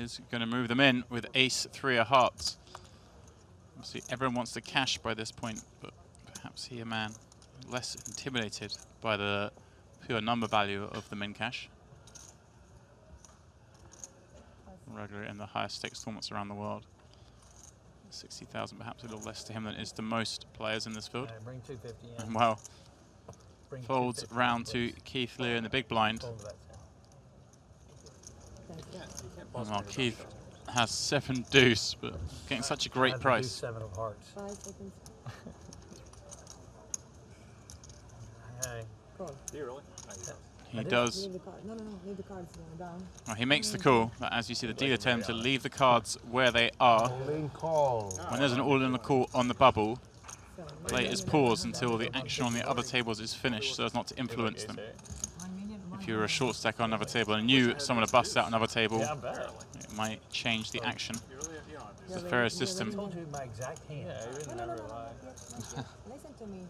is going to move them in with ace-3 of hearts. Obviously, everyone wants to cash by this point, but perhaps he, a man, less intimidated by the pure number value of the min cash. Regularly in the highest stakes tournaments around the world. 60,000, perhaps a little less to him than it is to most players in this field. Bring 250 in. And well, Bring folds round to Keith Lear in the big blind. And while Keith has 7 deuce, but getting such a great price. 7 of hearts. 5 seconds. Hey. Call. Do you really? He does. Leave the card. No, leave the cards down. Well, he makes the call, but as you see, the dealer tends to leave the cards where they are. When there's an all-in call on the bubble, play is paused until the action on the other tables is finished, so as not to influence them. If you're a short stack on another table and you someone to bust out another table, it might change the action. It's a fair system. I told you my exact hand. Yeah, you didn't never lie. Listen to me.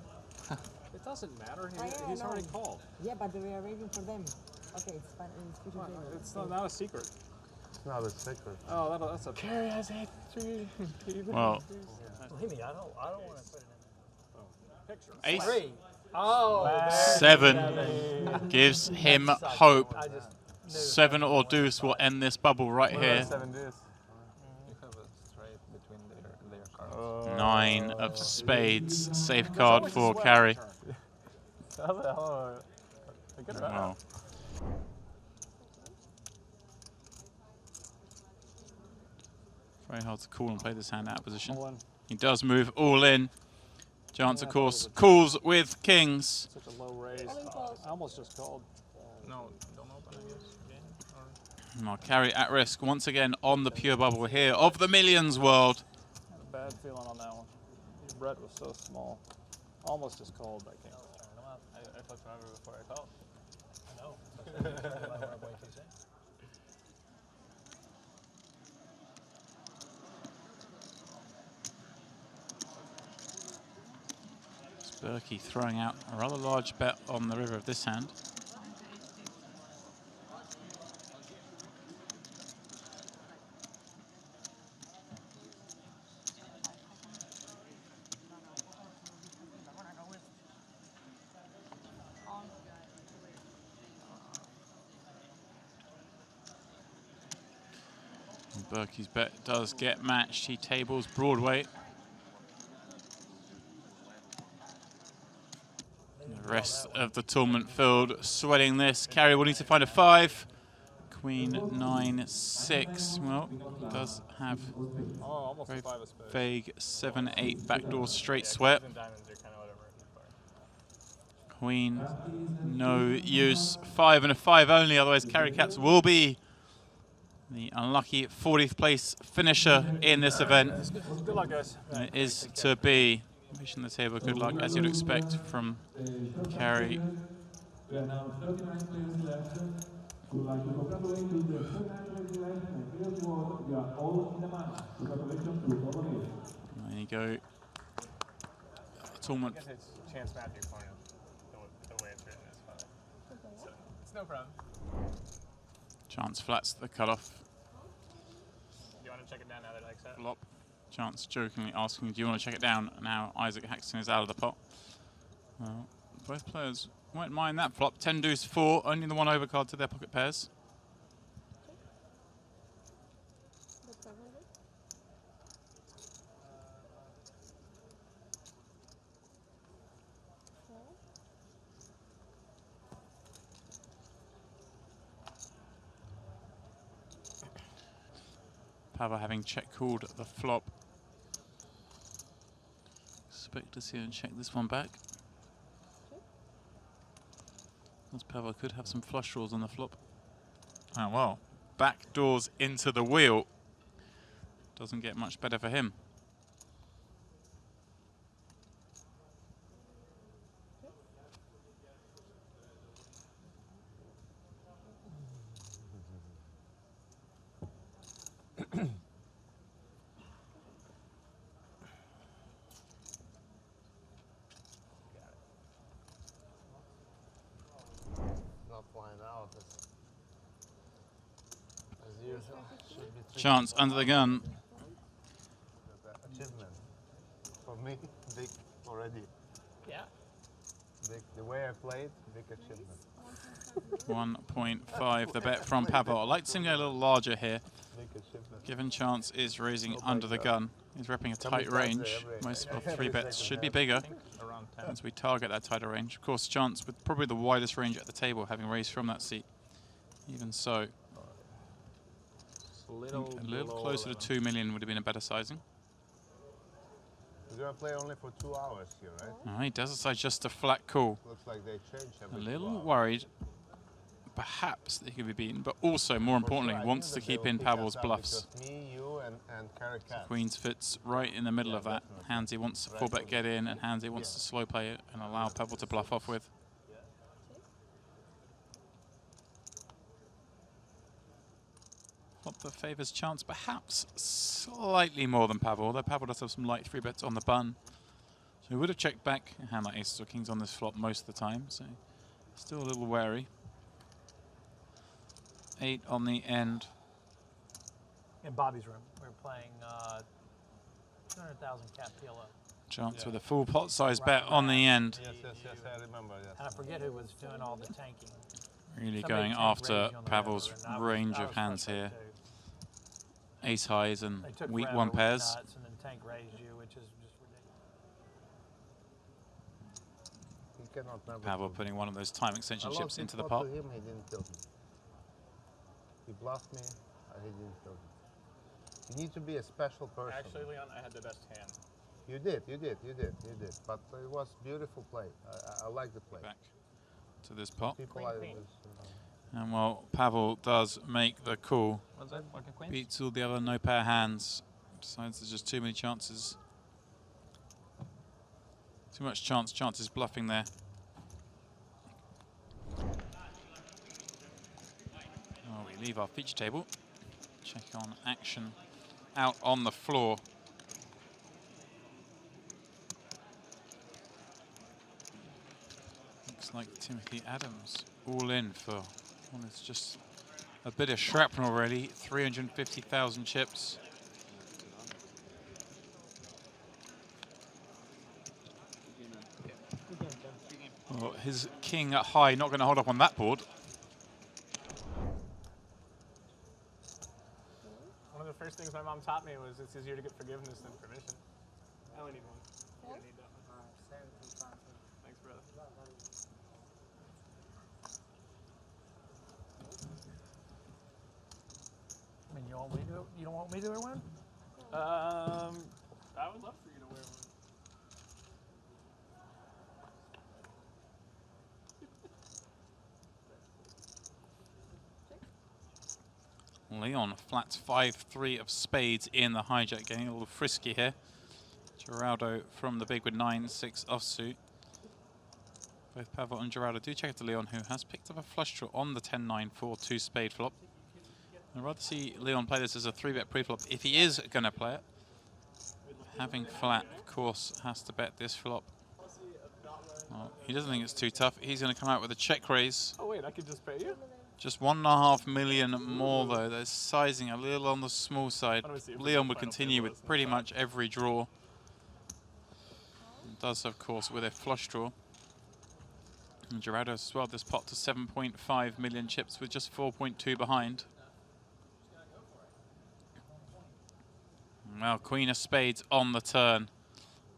It doesn't matter. Yeah, He's no. already called. Yeah, but we are waiting for them. Okay, it's fine. It's not a secret. It's not a secret. Oh, that's a. Carrie has 8-3. Well, Believe me, I don't want to put it in. Picture. ace 3. Oh. 7 gives him hope. I just knew. 7 or deuce will end this bubble right here. 7 deuce. You have a straight between their cards. 9 of spades, safeguard for carry. Wow. Very hard to call and play this hand out of position. He does move all in. Chance, of course, calls with kings. Such a low raise. I almost just called. No, don't open, I guess, again. Or Well, carry at risk once again on the pure bubble here of the millions world. Had a bad feeling on that one. Brett was so small. Almost just called, but I can't. I thought forever before I called. No. Berkey throwing out a rather large bet on the river of this hand. And Berkey's bet does get matched. He tables Broadway. The rest of the tournament field sweating this. Carry will need to find a 5. Queen 9 6. Well, does have Almost very a 5 of spades. vague 7 8 backdoor straight sweat. Queen no use. 5 and a 5 only. Otherwise, Carry Cats will be the unlucky 40th place finisher in this event. Good luck, guys. And it is to be. Wishing the table good luck, as you'd expect from Carry. There are now 39 players left. Would like to congratulate you the 39 players left in the field world. You are all in the match. Congratulations to all of you. There you go. Tournament. It's Chance Matthew for you. The way it's written is fine. So, it's no problem. Chance flats the cutoff. Do you want to check it down now that I accept? Flop. Chance jokingly asking, do you want to check it down? Now Isaac Haxton is out of the pot. Well, both players won't mind that flop. 10 deuce 4, only the one overcard to their pocket pairs. Pava having check called the flop. Expect to see him check this one back. As Pava could have some flush draws on the flop. Oh well, back doors into the wheel. Doesn't get much better for him. Not flying out. As Chance under the gun. Achievement. For me, big already. Yeah. Big, the way I played, big achievement. 1.5 the bet from Pavel. I'd like to see him go a little larger here. Big achievement. Given chance is raising Oh my under the God. gun. He's repping a tight range. Most of our 3 bets should be bigger Around 10. as we target that tighter range. Of course, chance with probably the widest range at the table, having raised from that seat. Even so, A little closer to 2 million would have been a better sizing. We're gonna play only for 2 hours here, right? He does decide just a flat call. Looks like they change A every 2 little hours. worried, perhaps, that he could be beaten, but also, more importantly, I wants to think that they keep will in pick us Pavel's up bluffs. because Me, you, and Carry Cat. Queens fits right in the middle of that. Handsy wants to full bet get in, and Handsy wants to slow play it and allow Pavel to bluff off with. Flop that favours chance, perhaps slightly more than Pavel, although Pavel does have some light 3 bets on the bun. So he would have checked back a hand like aces or kings on this flop most of the time, so still a little wary. 8 on the end. In Bobby's room, we were playing 200,000 cap PLO. Chance with a full pot size bet on the end. Yes, I remember. Yes. And I forget who was doing all the tanking. Really Somebody going tanked after raise you on the Pavel's river, and range I of was hands here. frustrated too. Ace highs and They took weak forever 1 with pairs. nuts and then tank raised you, which is just ridiculous. He cannot never Pavel kill me. putting one of those time extension I chips lost into his the pot pot. to him, he didn't kill me. He bluffed me, he didn't kill me. You need to be a special person. Actually, Leon, I had the best hand. You did. But it was beautiful play. I like the play. Back to this pot. People And well, Pavel does make the call. What's that? Working queens? Beats all the other no pair hands. Besides, there's just too many chances. Too much chance. Chance is bluffing there. Oh, we leave our feature table. Check on action out on the floor. Looks like Timothy Adams all in for, well, it's just a bit of shrapnel really, 350,000 chips. Oh, his king at high, not going to hold up on that board. One of the first things my mom taught me was it's easier to get forgiveness than permission. I only need one. You don't need that one. Thanks, brother. I mean, you don't want me to win? I would love for you to wear one. Leon flats 5-3 of spades in the hijack, getting a little frisky here. Geraldo from the big with 9-6 offsuit. Both Pavel and Geraldo do check it to Leon, who has picked up a flush draw on the 10-9 for 2 spade flop. I'd rather see Leon play this as a 3-bet pre-flop if he is going to play it. Having flat, of course, has to bet this flop. Well, he doesn't think it's too tough. He's going to come out with a check raise. Oh wait, I could just pay you? Just 1.5 million more though. They're sizing a little on the small side. Let me see if Leon the would final continue table with is pretty inside. much every draw. Does, of course, with a flush draw. And Gerardo has swelled this pot to 7.5 million chips with just 4.2 behind. Well, Queen of Spades on the turn.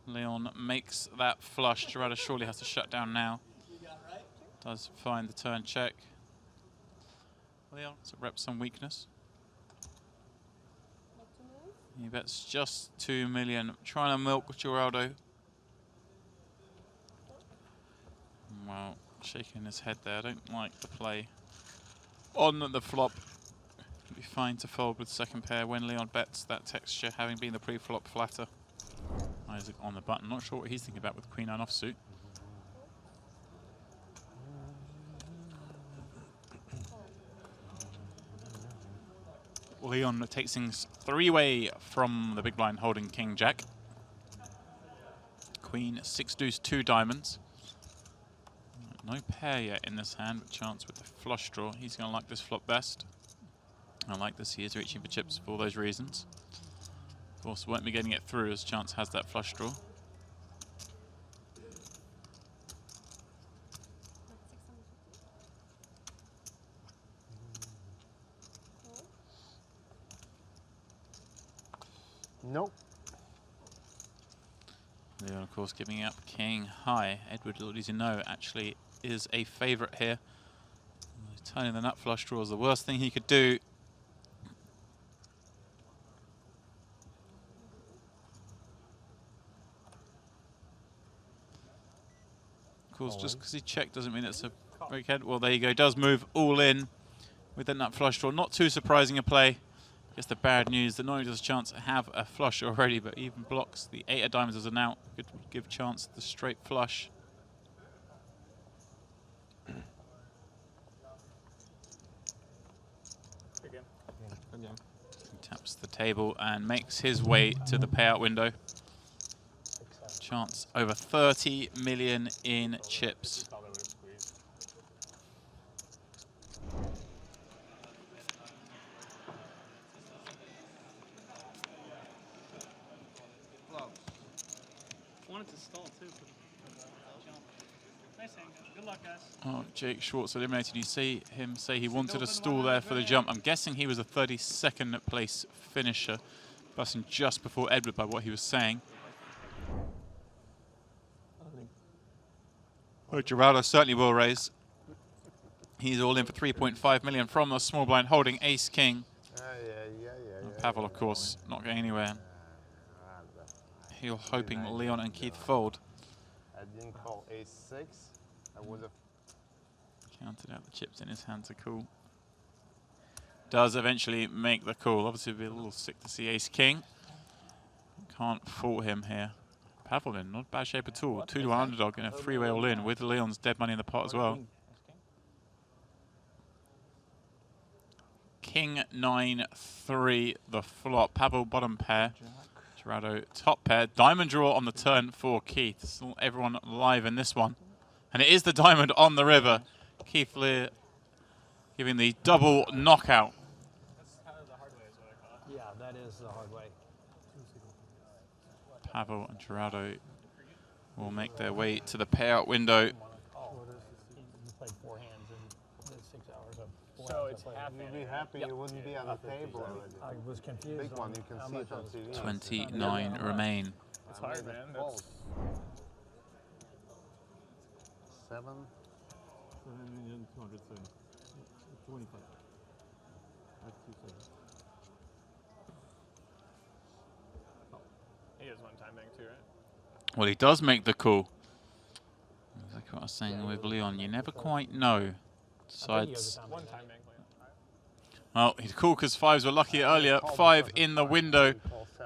Leon makes that flush. Gerardo surely has to shut down now. Does find the turn check. Leon to rep some weakness. He bets just 2 million. Trying to milk Geraldo. Well, shaking his head there. I don't like the play on the flop. It'd be fine to fold with second pair when Leon bets that texture, having been the pre-flop flatter. Isaac on the button. Not sure what he's thinking about with Queen 9 offsuit. Leon takes things 3-way from the big blind, holding King Jack. Queen 6 deuce 2 diamonds. No pair yet in this hand, but chance with the flush draw. He's going to like this flop best. I like this. He is reaching for chips for all those reasons. Of course, won't be getting it through as Chance has that flush draw. Nope. Leon, of course, giving up king high. Edward, little does he know, actually is a favourite here. Turning the nut flush draw is the worst thing he could do. Of course, just because he checked doesn't mean it's a break head. Well, there you go. Does move all in with the nut flush draw. Not too surprising a play. Just the bad news that not only does Chance have a flush already, but even blocks the 8 of diamonds as an out. Could give Chance the straight flush. Again. He taps the table and makes his way to the payout window. Chance over 30 million in chips. Wanted to stall too. Nice hang. Good luck, guys. Oh, Jake Schwartz eliminated. You see him say he wanted a stall there for the jump. I'm guessing he was a 32nd place finisher, busting just before Edward by what he was saying. Oh, Geraldo certainly will raise. He's all in for 3.5 million from the small blind, holding ace king. Pavel, of course, not going anywhere. He'll hoping Leon and Keith fold. I didn't call ace-6. I would have Counted out the chips in his hand to call. Does eventually make the call. Obviously, it'll be a little sick to see ace king. Can't fault him here. Pavel in not bad shape at all. 2-1 underdog in a 3-way all in with Leon's dead money in the pot as well. King 9-3 the flop. Pavel bottom pair. Geraldo top pair. Diamond draw on the turn for Keith. Still everyone live in this one. And it is the diamond on the river. Keith Lear giving the double knockout. Yeah, that is the hard way. Pavel and Geraldo will make their way to the payout window. You played 4 hands in 6 hours. So it's half You'd be happy you wouldn't be on the table already. I was confused. Big one, you can see it on TV. 29 remain. It's hard, man. That's 7. 7,270,000. 25. That's 270. he has one time bank too, right? Well, he does make the call. Like what I was saying with Leon, you never quite know. Decides. One time bank. Well, he'd call because 5s were lucky earlier. 5 in the window.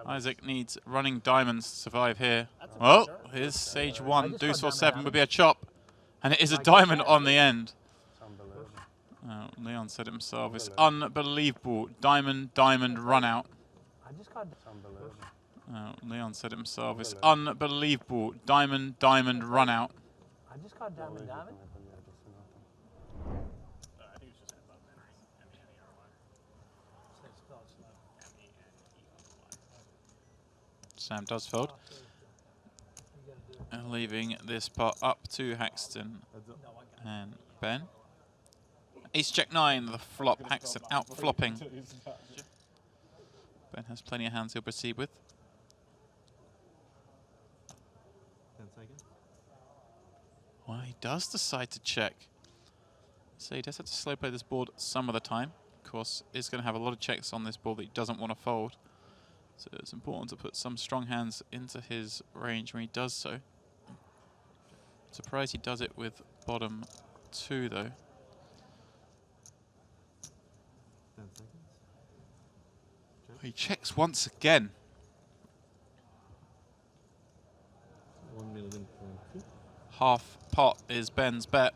Isaac needs running diamonds to survive here. Well, here's stage 1. Deuce or 7 would be a chop. And it is a diamond on the end. Leon said it himself. It's unbelievable. Diamond, diamond, run out. Leon said it himself. It's unbelievable. Diamond, diamond, run out. I just got diamond, diamond. I think it's just above Sam does fold. And leaving this pot up to Haxton and Ben. Ace Jack 9, the flop. Haxton out flopping. Ben has plenty of hands he'll proceed with. 10 seconds. Well, he does decide to check. So he does have to slow play this board some of the time. Of course, is going to have a lot of checks on this board that he doesn't want to fold. So it's important to put some strong hands into his range when he does so. Surprised he does it with bottom 2 though. 10 seconds. He checks once again. 1,000,000. Half pot is Ben's bet.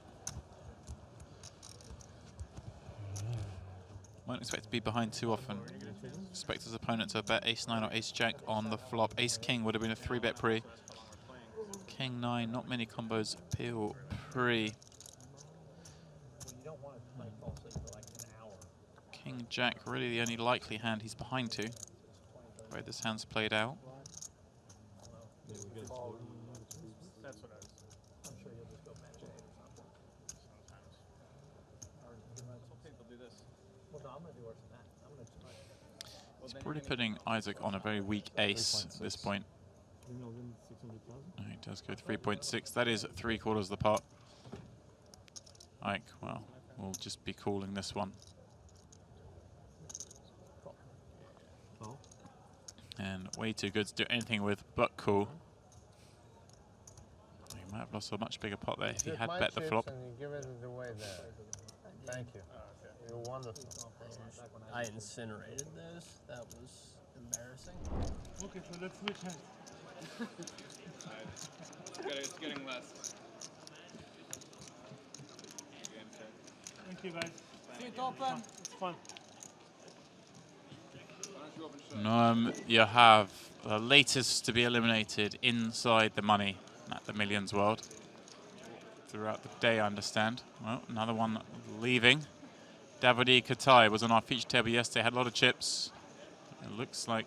Won't expect to be behind too often. Expect his opponent to bet ace 9 or ace jack on the flop. Ace king would have been a 3-bet pre. King 9, not many combos peel pre. King Jack, really the only likely hand he's behind to. The way this hand's played out. That's what I was. I'm sure you'll just go match A or something. Sometimes. Or some people do this. Well, no, I'm going to do worse than that. I'm going to. He's probably putting Isaac on a very weak ace at this point. Oh, he does go 3.6. That is 3/4 of the pot. Ike, well, we'll just be calling this one. And way too good to do anything with but call. He might have lost a much bigger pot there if he had bet the flop. And you give it away there. Thank you. You're wonderful. I incinerated those. That was embarrassing. Okay, so let's switch hands. It's getting less. Thank you, guys. See it open. It's fun. You have the latest to be eliminated inside the money at the Millions World. Throughout the day, I understand. Well, another one leaving. Davide Katai was on our feature table yesterday, had a lot of chips. It looks like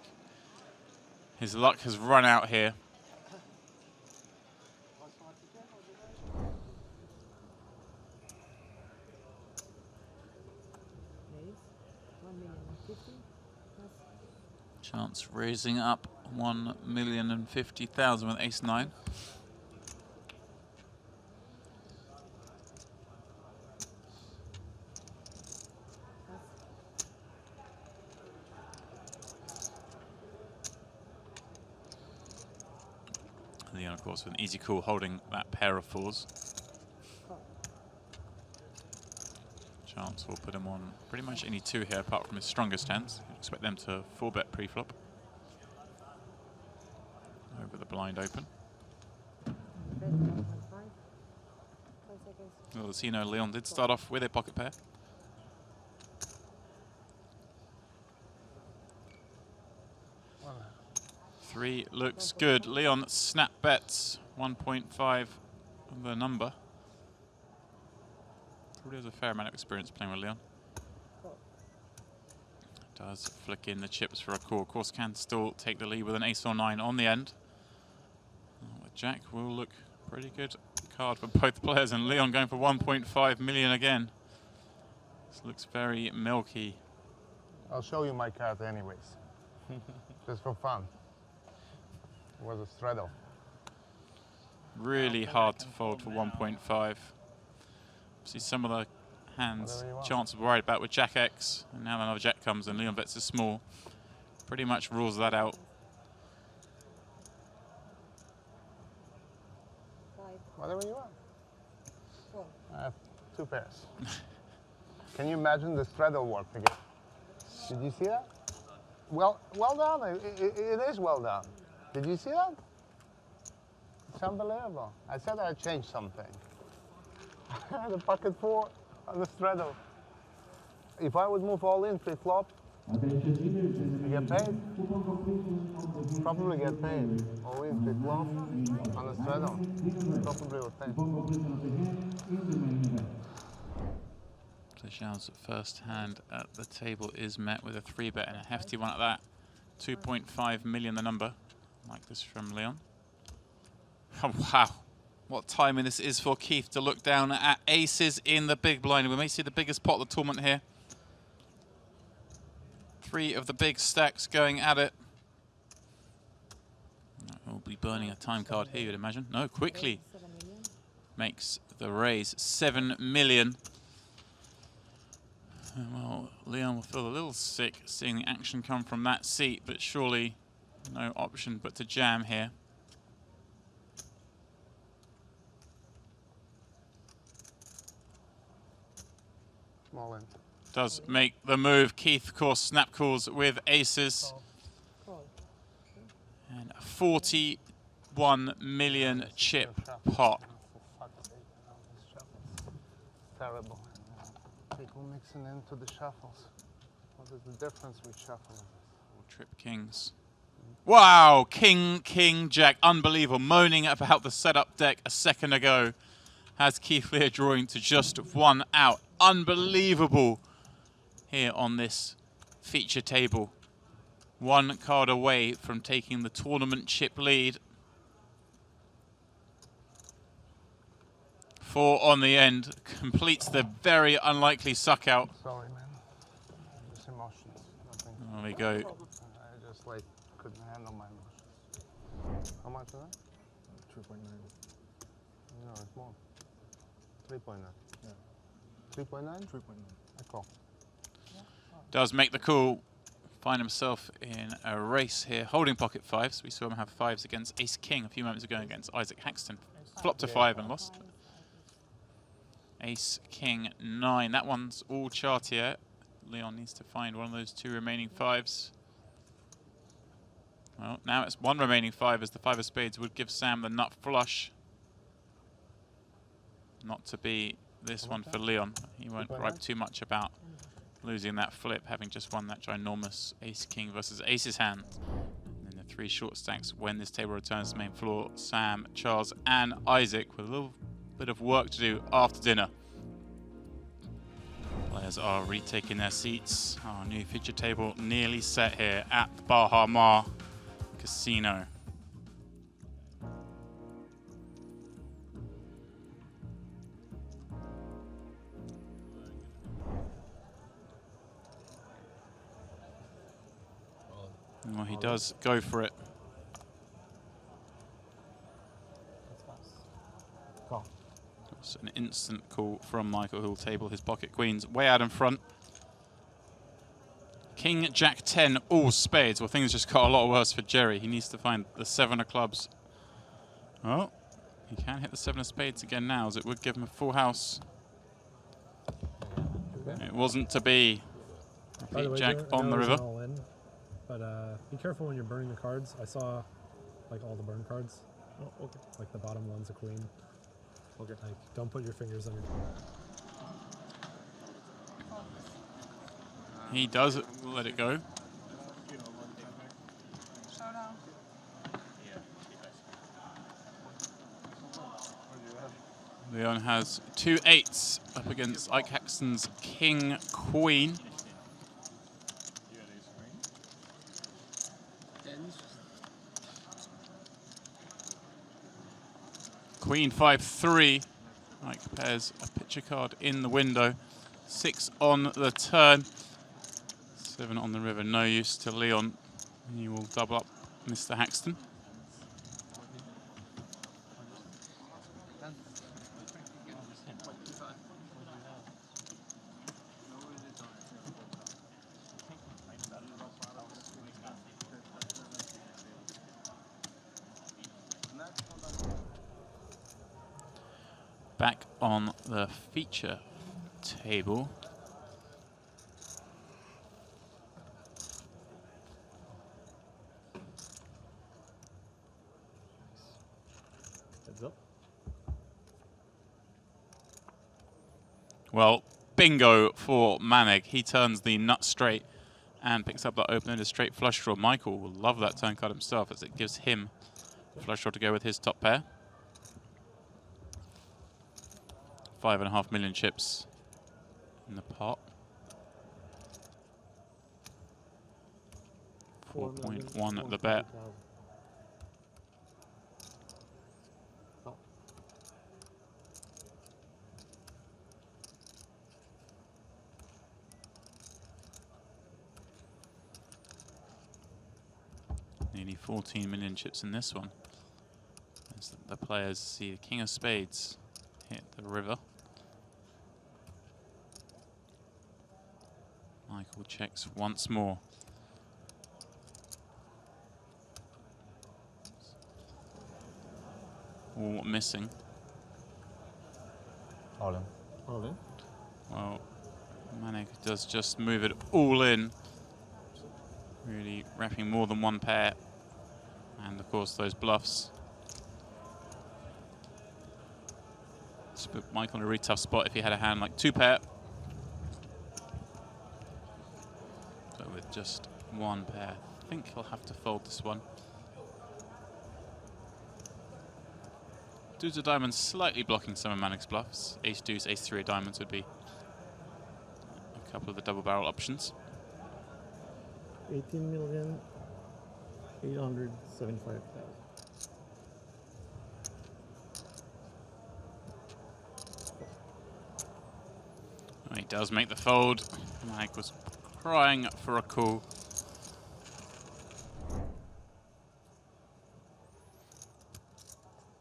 his luck has run out here. Chance raising up 1,050,000 with ace-9. Leon, of course, with an easy call holding that pair of fours. Chance will put him on pretty much any two here apart from his strongest hands. Expect them to 4-bet pre-flop. Over the blind open. Well, as you know, Leon did start off with a pocket pair. Three looks good. Leon snap bets 1.5 the number. Probably has a fair amount of experience playing with Leon. Does flick in the chips for a call. Of course, can still take the lead with an ace or 9 on the end. The Jack will look pretty good card for both players, and Leon going for 1.5 million again. This looks very milky. I'll show you my card anyways. Just for fun. It was a straddle. Really hard to fold for 1.5. See some of the hands Chance was worried about with Jack X, and now another Jack comes and Leon bets is small. Pretty much rules that out. Whatever you want. I have 2 pairs. Can you imagine the straddle work again? Did you see that? Well done. It is well done. Did you see that? It's unbelievable. I said I'd change something. The pocket 4 on the straddle. If I would move all in pre-flop, I get paid. Probably get paid. All in pre-flop on the straddle. Probably would pay. So Zhao's first hand at the table is met with a 3-bet and a hefty one at that. 2.5 million the number. Like this from Leon. Oh, wow. What timing this is for Keith to look down at aces in the big blind. We may see the biggest pot of the tournament here. 3 of the big stacks going at it. We'll be burning a time card here, you'd imagine. No, quickly makes the raise. 7 million. Well, Leon will feel a little sick seeing the action come from that seat, but surely no option but to jam here. Does make the move. Keith, of course, snap calls with aces. And a 41 million chip pot. Terrible. People mixing into the shuffles. What is the difference with shuffling? Trip kings. Wow, king, jack. Unbelievable. Moaning about the setup deck a second ago. Has Keith Lear drawing to just 1 out. Unbelievable. here on this feature table. One card away from taking the tournament chip lead. 4 on the end, completes the very unlikely suck out. Sorry, man. Just emotions. Nothing. There we go. I just like couldn't handle my emotions. How much is that? 3.9. No, it's more. 3.9. Yeah. 3.9? 3.9. I call. Does make the call. Find himself in a race here, holding pocket 5s. We saw him have 5s against Ace King a few moments ago against Isaac Haxton. Flopped to 5 and lost. Ace King 9. That one's all chartier. Leon needs to find one of those 2 remaining 5s. Well, now it's 1 remaining 5 as the 5 of spades would give Sam the nut flush. Not to be this one for Leon. He won't gripe too much about losing that flip, having just won that ginormous Ace King versus Ace's hand. And then the 3 short stacks when this table returns to the main floor. Sam, Charles, and Isaac with a little bit of work to do after dinner. Players are retaking their seats. Our new feature table nearly set here at the Baha Mar Casino. Well, he does go for it. Call. It's an instant call from Michael, who will table his pocket queens way out in front. King, Jack 10, all spades. Well, things just got a lot worse for Jerry. He needs to find the 7 of clubs. Oh, he can hit the 7 of spades again now, as it would give him a full house. It wasn't to be. By the way, Jack Joe, on the I know it's river. an all-in, but be careful when you're burning the cards. I saw like all the burn cards. Oh, okay. Like the bottom one's a queen. Okay. Like, don't put your fingers on your. He does let it go. Showdown. Leon has 2 8s up against Ike Haxton's King Queen. Queen 5-3. Ike pairs a picture card in the window. 6 on the turn. 7 on the river. No use to Leon. He will double up Mr. Haxton. Back on the feature table. Heads up. Well, bingo for Manek. He turns the nut straight and picks up that open-ended straight flush draw. Michael will love that turn card himself, as it gives him a flush draw to go with his top pair. 5.5 million chips in the pot. 4.1 at the bet. Nearly 14 million chips in this one. As the players see the King of Spades hit the river. Michael checks once more. All missing. All in. All in. Well, Manek does just move it all in. Really wrapping more than one pair. And of course those bluffs. It's put Michael in a really tough spot if he had a hand like 2 pair. But with just 1 pair, I think he'll have to fold this one. Deuce of diamonds slightly blocking some of Manek's bluffs. Ace deuce, ace 3 of diamonds would be a couple of the double barrel options. 18,875,000. He does make the fold. Mike was crying for a call.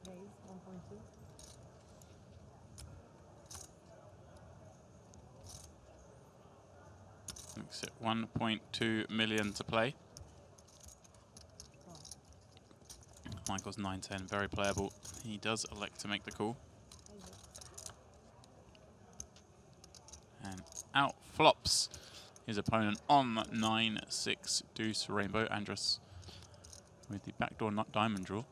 Raise 1.2. Looks at 1.2 million to play. Michael's 9-10, very playable. He does elect to make the call. And out flops his opponent on 9-6 deuce rainbow. Andrus with the backdoor nut diamond draw.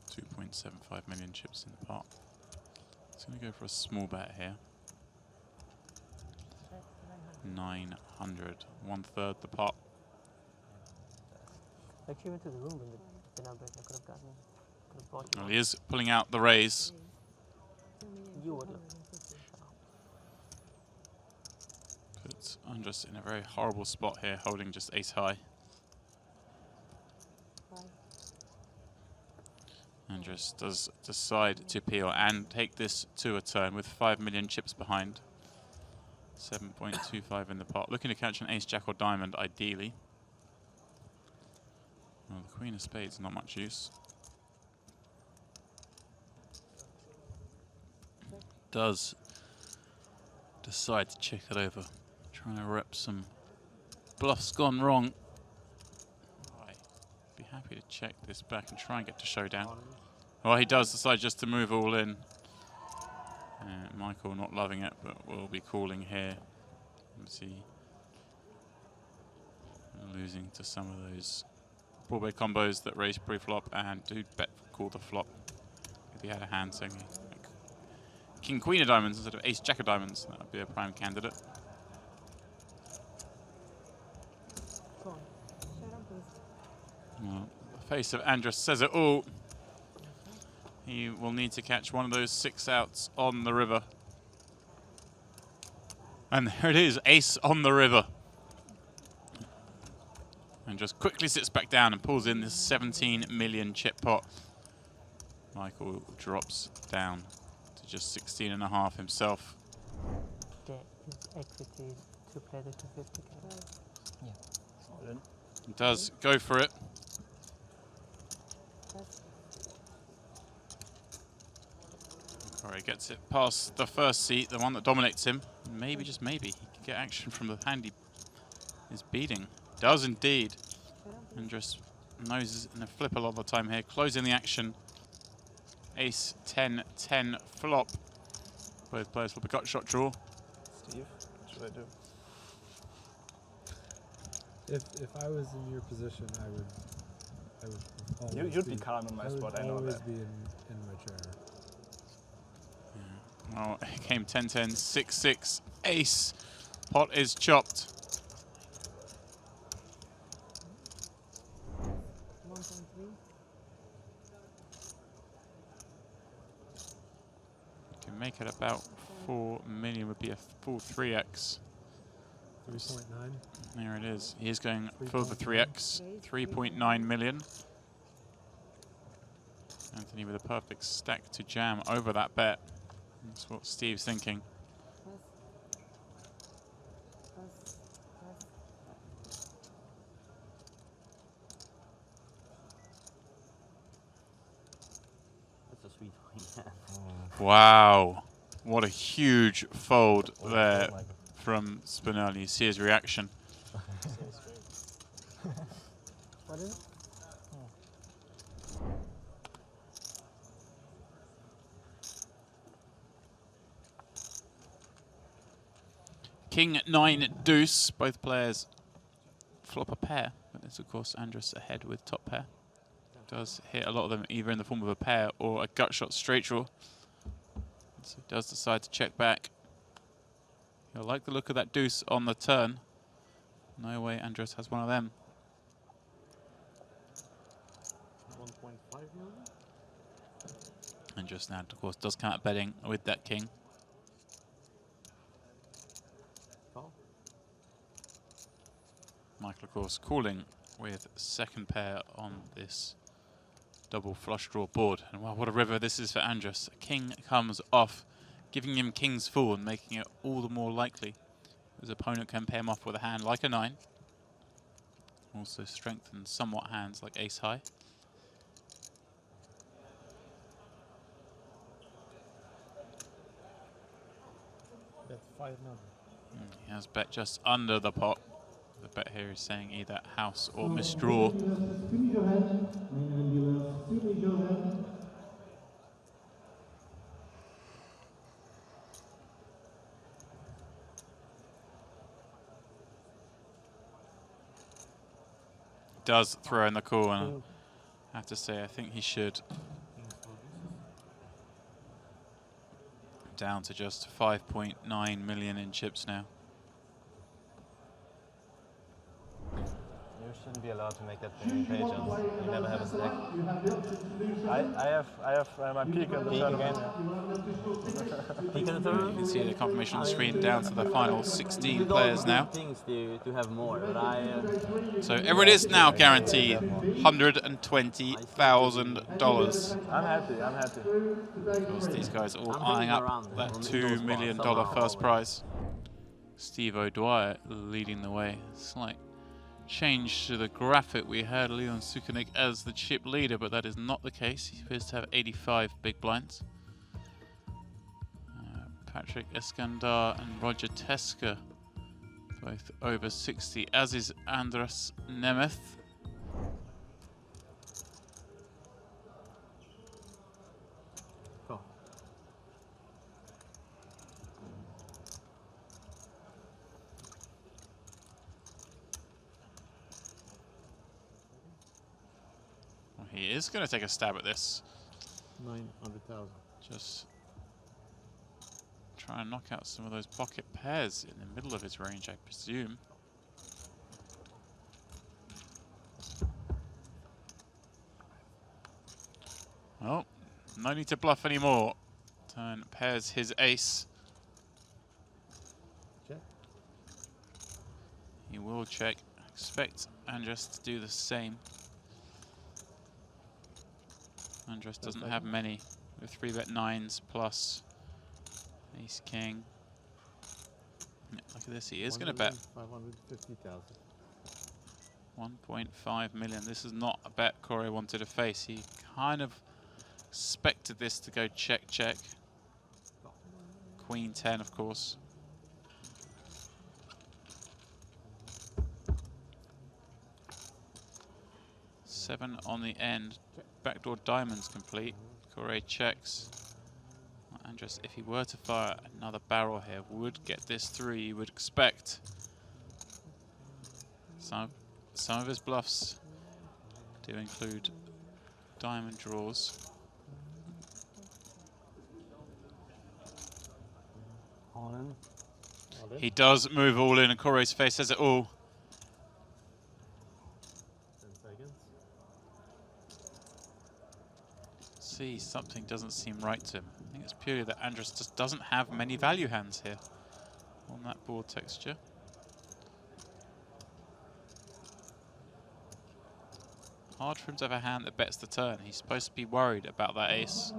2.75 million chips in the pot. He's going to go for a small bet here. 900, 1/3 the pot. Actually went to the room when the dinner break. I could have bought you. Well, he is pulling out the raise. You would. Puts Andrus in a very horrible spot here, holding just ace high. Andrus does decide to peel and take this to a turn with 5 million chips behind. 7.25 in the pot. Looking to catch an ace, jack or diamond, ideally. Well, the queen of spades, not much use. Does decide to check it over. Trying to rep some bluffs gone wrong. I'd be happy to check this back and try and get to showdown. Well, he does decide just to move all in. Michael not loving it, but will be calling here. Obviously losing to some of those broadway combos that raise pre-flop and do bet call the flop. If he had a hand saying like king queen of diamonds instead of ace jack of diamonds, that would be a prime candidate. Go on. Shut up, please. Well, the face of Andrus says it all. He will need to catch one of those 6 outs on the river. And there it is, ace on the river. And just quickly sits back down and pulls in this 17 million chip pot. Michael drops down to just 16.5 himself. His equity to play the 250k. Yeah. All in. He does go for it. Corey gets it past the first seat, the one that dominates him. Maybe, just maybe, he can get action from the hand he is beating. Does indeed. Andrus noses in a flip a lot of the time here. Closing the action. Ace 10-10 flop. Both players flip a gut shot draw. Steve, what should I do? If I was in your position, I would always You'd be calm in my spot, I know always that. be in my chair. Well, it came 10-10, 6-6, ace. Pot is chopped. 1.3. Can make it about 4 million, would be a full 3x. 3.9. There it is. He is going for the 3x, 3.9 million. Anthony with a perfect stack to jam over that bet. That's what Steve's thinking. That's a sweet one. Wow. What a huge fold there from Spinelli. You see his reaction. What is it? King 9 deuce. Both players flop a pair. But it's of course Andrus ahead with top pair. Does hit a lot of them either in the form of a pair or a gut shot straight draw. So he does decide to check back. He'll like the look of that deuce on the turn. No way Andrus has one of them. 1.5 million? Andrus now, of course, does come out betting with that king. Michael, of course, calling with second pair on this double flush draw board. And wow, what a river this is for Andrus. King comes off, giving him king's full and making it all the more likely his opponent can pair him off with a hand like a 9. Also strengthens somewhat hands like ace high. Bet 5 nothing. He has bet just under the pot. The bet here is saying either house or misdraw. Does throw in the call, and I have to say I think he should. Down to just 5.9 million in chips now. You shouldn't be allowed to make that many pages. You never have a stack. I have my peak in the tournament. Peak in the tournament? You can see the confirmation on the screen down to the final 16 players now. Things to have more, but So everyone is now guaranteed $120,000. I'm happy. Of course, these guys all eyeing up that $2 million first prize. Steve O'Dwyer leading the way. Slight change to the graphic. We had Leon Sukanik as the chip leader, but that is not the case. He appears to have 85 big blinds. Patrick Eskandar and Roger Teska both over 60, as is Andras Nemeth. He is going to take a stab at this. 900,000. Just try and knock out some of those pocket pairs in the middle of his range, I presume. Oh, no need to bluff anymore. Turn pairs his ace. Check. He will check. Expect Andrus to do the same. Andrus doesn't have many. With 3-bet 9s plus ace king. Yeah, look at this, he is going to bet 550,000. 1.5 million. This is not a bet Corey wanted to face. He kind of expected this to go check, check. Queen 10, of course. Seven on the end. Backdoor diamonds complete. Corey checks. Andrus, if he were to fire another barrel here, would get this through, you would expect. Some of his bluffs do include diamond draws. all in. He does move all in, and Corey's face says it all. 10 seconds. See, something doesn't seem right to him. I think it's purely that Andrus just doesn't have many value hands here on that board texture. Hard for him to have a hand that bets the turn. He's supposed to be worried about that ace.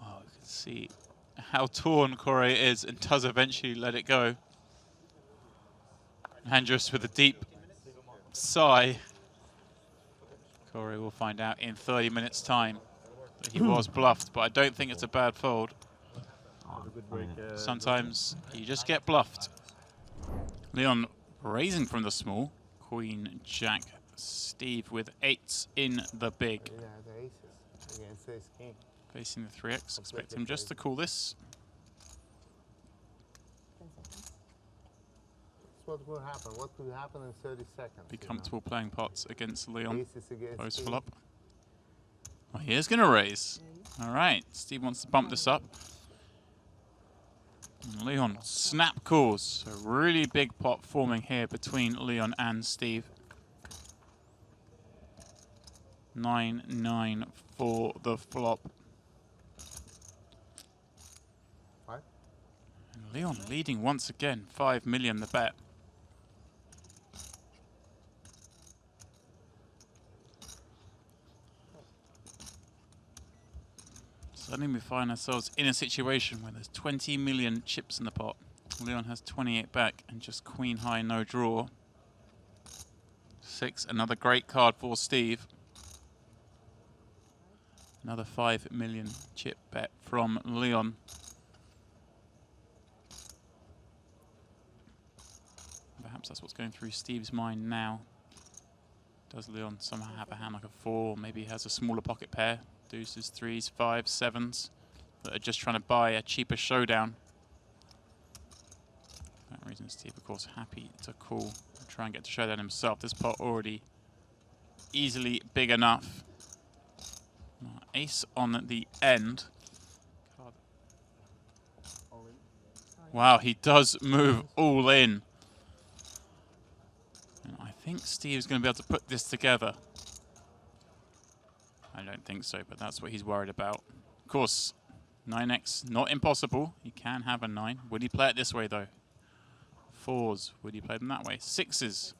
Oh, you can see how torn Corey is and does eventually let it go. Andrus with a deep sigh. Corey will find out in 30 minutes' time that he was bluffed, but I don't think it's a bad fold. Sometimes you just get bluffed. Leon raising from the small. Queen, Jack, Steve with 8s in the big. Yeah, the aces against ace king. Facing the 3x. Expect him just to call this. 10 seconds. That's what will happen. What will happen in 30 seconds? Be comfortable playing pots against Leon. Aces against Post king. flop. Well, he is going to raise. All right, Steve wants to bump this up. And Leon snap calls. A really big pot forming here between Leon and Steve. 9-9 for the flop. 5? Leon leading once again, 5 million the bet. Suddenly we find ourselves in a situation where there's 20 million chips in the pot. Leon has 28 back and just queen high, no draw. 6, another great card for Steve. Another 5 million chip bet from Leon. Perhaps that's what's going through Steve's mind now. Does Leon somehow have a hand like a 4? Maybe he has a smaller pocket pair. Deuces, 3s, 5s, 7s that are just trying to buy a cheaper showdown. For that reason, Steve, of course, happy to call and try and get to showdown himself. This pot already easily big enough. Ace on the end. Wow, he does move all in. And I think Steve's going to be able to put this together. I don't think so, but that's what he's worried about. Of course, 9x, not impossible. He can have a 9. Would he play it this way, though? 4s, would he play them that way? 6s.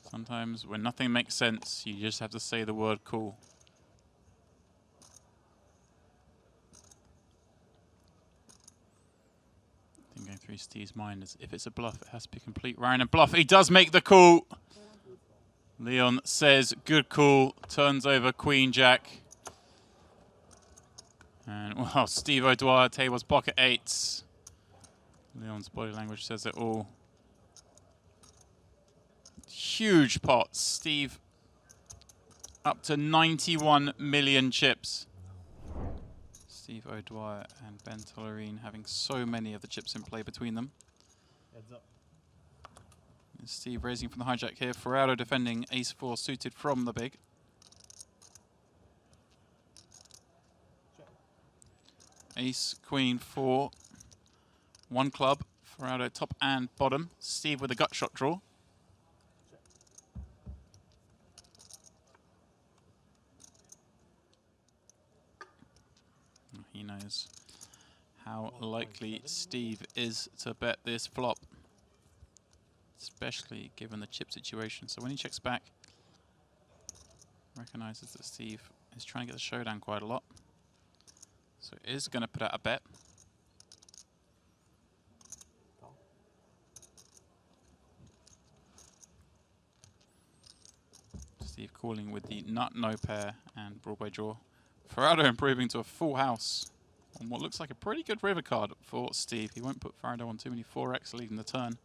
Sometimes when nothing makes sense, you just have to say the word cool. Going through Steve's mind is if it's a bluff, it has to be a complete random bluff. He does make the call. Leon says, good call. Turns over Queen Jack. And, well, Steve O'Dwyer tables pocket 8s. Leon's body language says it all. Huge pots. Steve up to 91 million chips. Steve O'Dwyer and Ben Tollerine having so many of the chips in play between them. Heads up. Steve raising from the hijack here. Ferraro defending ace-4 suited from the big. Ace, queen, 4. 1 club. Ferraro top and bottom. Steve with a gut shot draw. He knows how likely Steve is to bet this flop, especially given the chip situation. So when he checks back, recognizes that Steve is trying to get the showdown quite a lot. So is going to put out a bet. Steve calling with the nut, no pair, and Broadway draw. Ferraro improving to a full house on what looks like a pretty good river card for Steve. He won't put Ferraro on too many 4x leading the turn.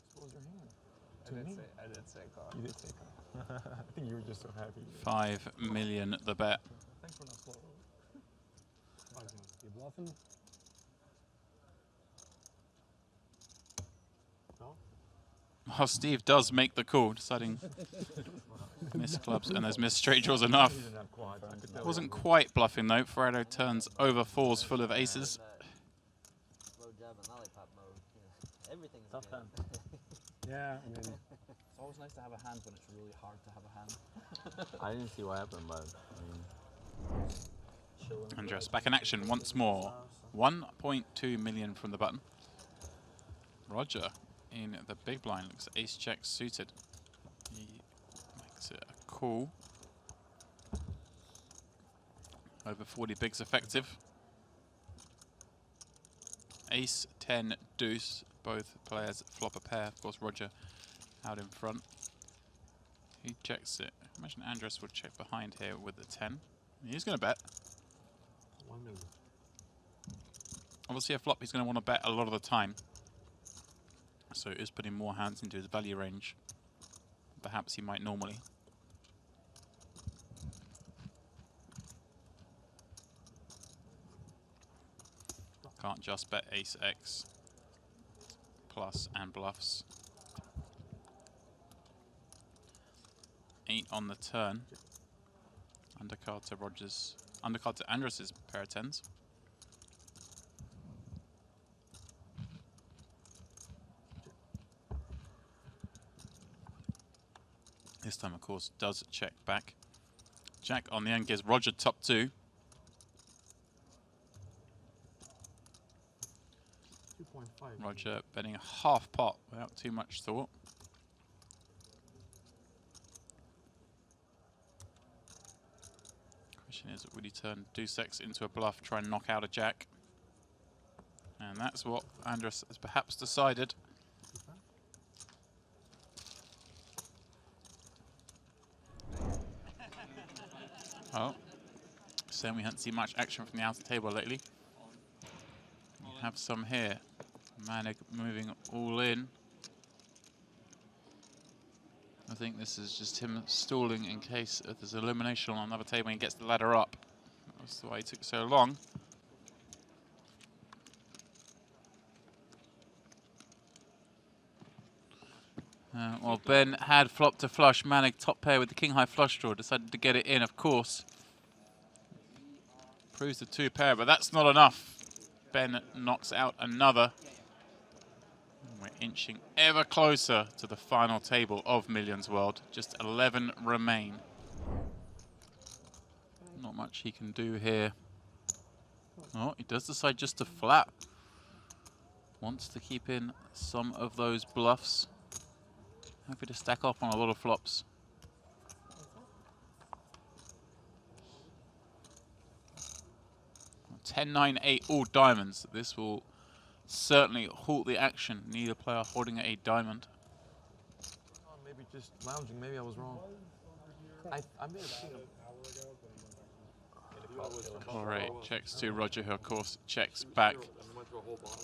Expose your hand. I did say card. You did say card. I think you were just so happy. 5 million the bet. Thanks for not slow. You bluffing? Well, Steve does make the call, deciding miss clubs, and there's miss straight draws enough. Wasn't quite bluffing though. Ferraro turns over 4s full of aces. Slow jab and lollipop mode. Everything's Tough good. hand. Yeah, I mean, It's always nice to have a hand when it's really hard to have a hand. I didn't see what happened, but I mean, Andres back in action once more. 1.2 million from the button. Roger in the big blind looks ace check suited. He makes it a call. Over 40 bigs effective. Ace, 10, deuce. Both players flop a pair. Of course, Roger out in front. He checks it. Imagine Andres would check behind here with the 10. He's going to bet. 1 million. Obviously, a flop he's going to want to bet a lot of the time. So it is putting more hands into his value range. Perhaps he might normally. Can't just bet ace X plus and bluffs. 8 on the turn. Undercard to Rogers. Undercard to Andres's pair of 10s. This time, of course, does check back. Jack on the end gives Roger top 2. 2.5. Roger betting a half pot without too much thought. Question is, would he turn deuce X into a bluff, try and knock out a jack? And that's what Andres has perhaps decided. Oh, saying we haven't seen much action from the outer table lately. We have some here. Manig moving all in. I think this is just him stalling in case if there's an elimination on another table and he gets the ladder up. That's why he took so long. Well, Ben had flop to flush. Manig top pair with the king high flush draw. Decided to get it in, of course. Proves the 2 pair, but that's not enough. Ben knocks out another. We're inching ever closer to the final table of Millions World. Just 11 remain. Not much he can do here. Oh, he does decide just to flat. Wants to keep in some of those bluffs. Happy to stack off on a lot of flops. Well, 10-9-8 all diamonds. This will certainly halt the action. Neither player holding a diamond. Oh, maybe just lounging. Maybe I was wrong. I may have seen him. Corey checks to Roger, who of course checks back.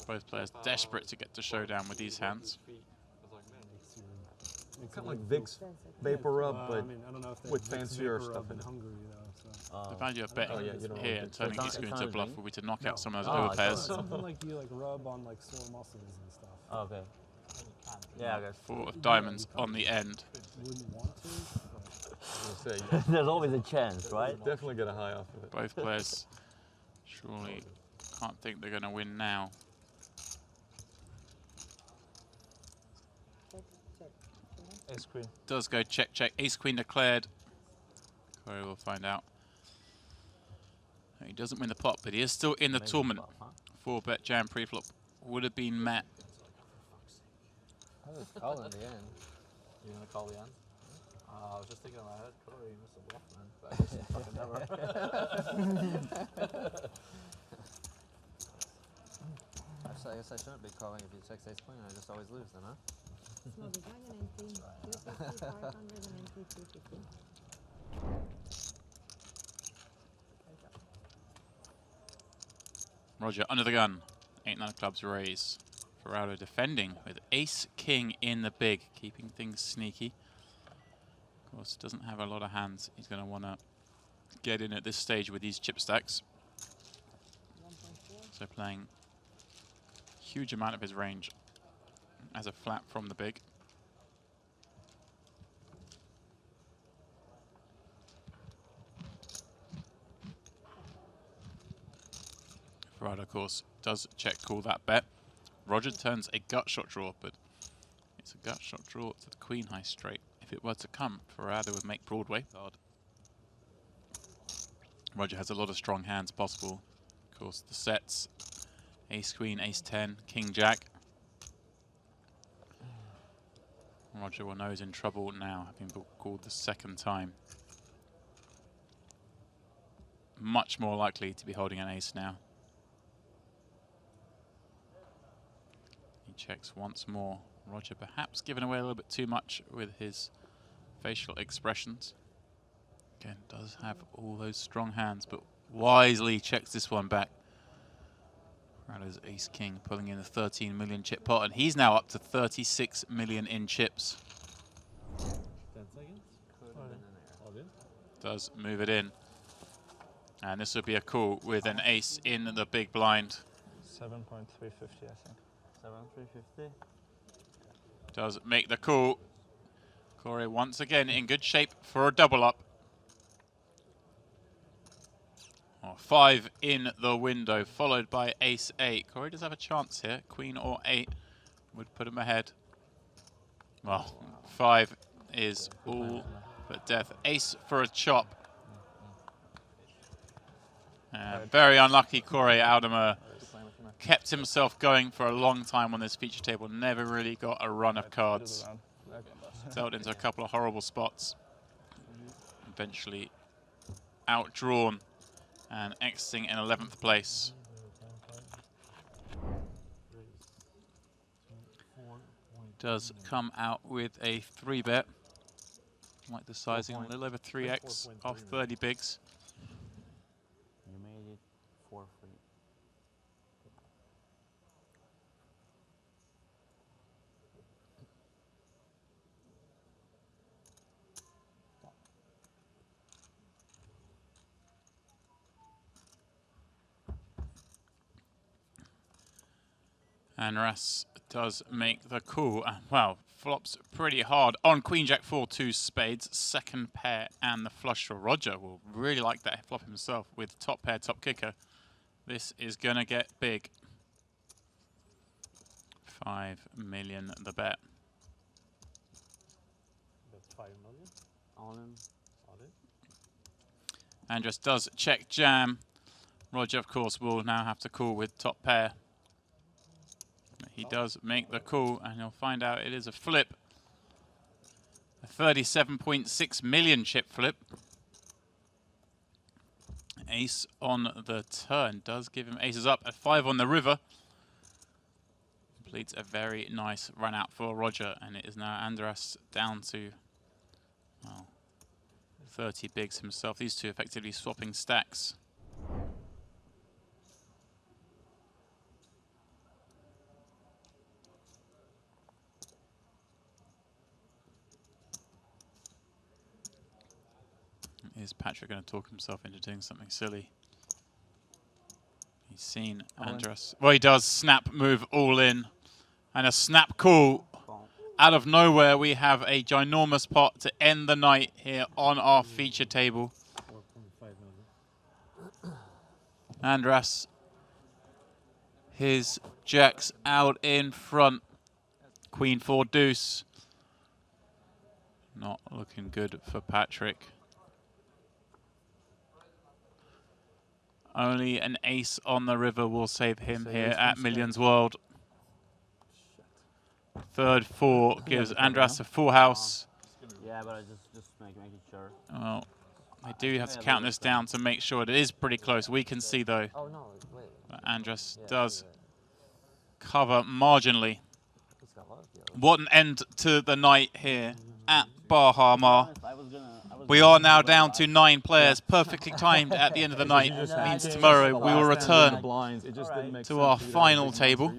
Both players desperate to get to showdown with these hands. It's kind of like Vicks Vapor Rub, but I mean, I don't know if with fancier stuff in it. Hungary, though, so. The value of betting here and turning ace queen into a bluff will be to knock out some of those Oh, overpairs. Something like you like rub on like sore muscles and stuff. Oh, okay. Yeah, I guess. 4 of diamonds on the end. Wouldn't want to. There's always a chance, right? Definitely get a high off of it. Both players surely can't think they're going to win now. Ace queen. Does go check, check. Ace queen declared. Corey will find out. He doesn't win the pot, but he is still in the tournament. 4-bet jam pre-flop would have been met. I was calling the end. You're going to call the end? I was just thinking in my head, Corey, you missed a bluff, man. But I guess fucking never. I guess I shouldn't be calling if he checks ace queen. I just always lose then, huh? Small behind 19, 250, 590, 250. Roger under the gun. 8-9 of clubs raise. Ferraro defending with ace king in the big, keeping things sneaky. Of course, doesn't have a lot of hands. He's going to want to get in at this stage with these chip stacks. So playing huge amount of his range as a flat from the big. Ferraro, of course, does check call that bet. Roger turns a gut shot draw, but it's a gut shot draw to the queen high straight. If it were to come, Ferraro would make Broadway. Roger has a lot of strong hands possible. Of course, the sets, ace queen, ace 10, king jack. Roger will know he's in trouble now, having called the second time. Much more likely to be holding an ace now. He checks once more. Roger perhaps giving away a little bit too much with his facial expressions. Again, does have all those strong hands, but wisely checks this one back. Ferraro's ace king pulling in a 13 million chip pot, and he's now up to 36 million in chips. 10 seconds. All good. Does move it in. And this would be a call with an ace in the big blind. 7.350, I think. 7.350. Does make the call. Corey once again in good shape for a double up. 5 in the window, followed by ace 8. Corey does have a chance here. Queen or 8 would put him ahead. Well, 5 is all but death. Ace for a chop. Very unlucky, Corey Aldemer kept himself going for a long time on this feature table. Never really got a run of cards. Dealt into a couple of horrible spots. Eventually outdrawn and exiting in 11th place. Does come out with a 3-bet. Like the sizing, a little over 3x off 30 bigs. You made it 4 free. And Ras does make the call. Wow, flops pretty hard on Queen Jack 4, 2 spades, second pair, and the flush draw. Roger will really like that flop himself with top pair, top kicker. This is going to get big. 5 million the bet. That's 5 million. All in. All in. Andres does check jam. Roger, of course, will now have to call with top pair. He does make the call, and he'll find out it is a flip. A 37.6 million chip flip. Ace on the turn does give him aces up at 5 on the river. Completes a very nice run out for Roger, and it is now Andras down to, well, 30 bigs himself. These two effectively swapping stacks. Is Patrick going to talk himself into doing something silly? He's seen Andras. Well, he does snap move all in. And a snap call. Out of nowhere, we have a ginormous pot to end the night here on our feature table. 4.5 million. Andras. His jacks out in front. Queen 4 deuce. Not looking good for Patrick. Only an ace on the river will save him here at Millions World. Third 4 gives Andras a full house. Yeah, but I just making sure. Well, I do have to count this down to make sure it is pretty close. We can see though. Oh no, wait. But Andras does cover marginally. He's got luck, yo. What an end to the night here at Bahama. We are now down to 9 players, perfectly timed at the end of the night. Means tomorrow we will return to our final table.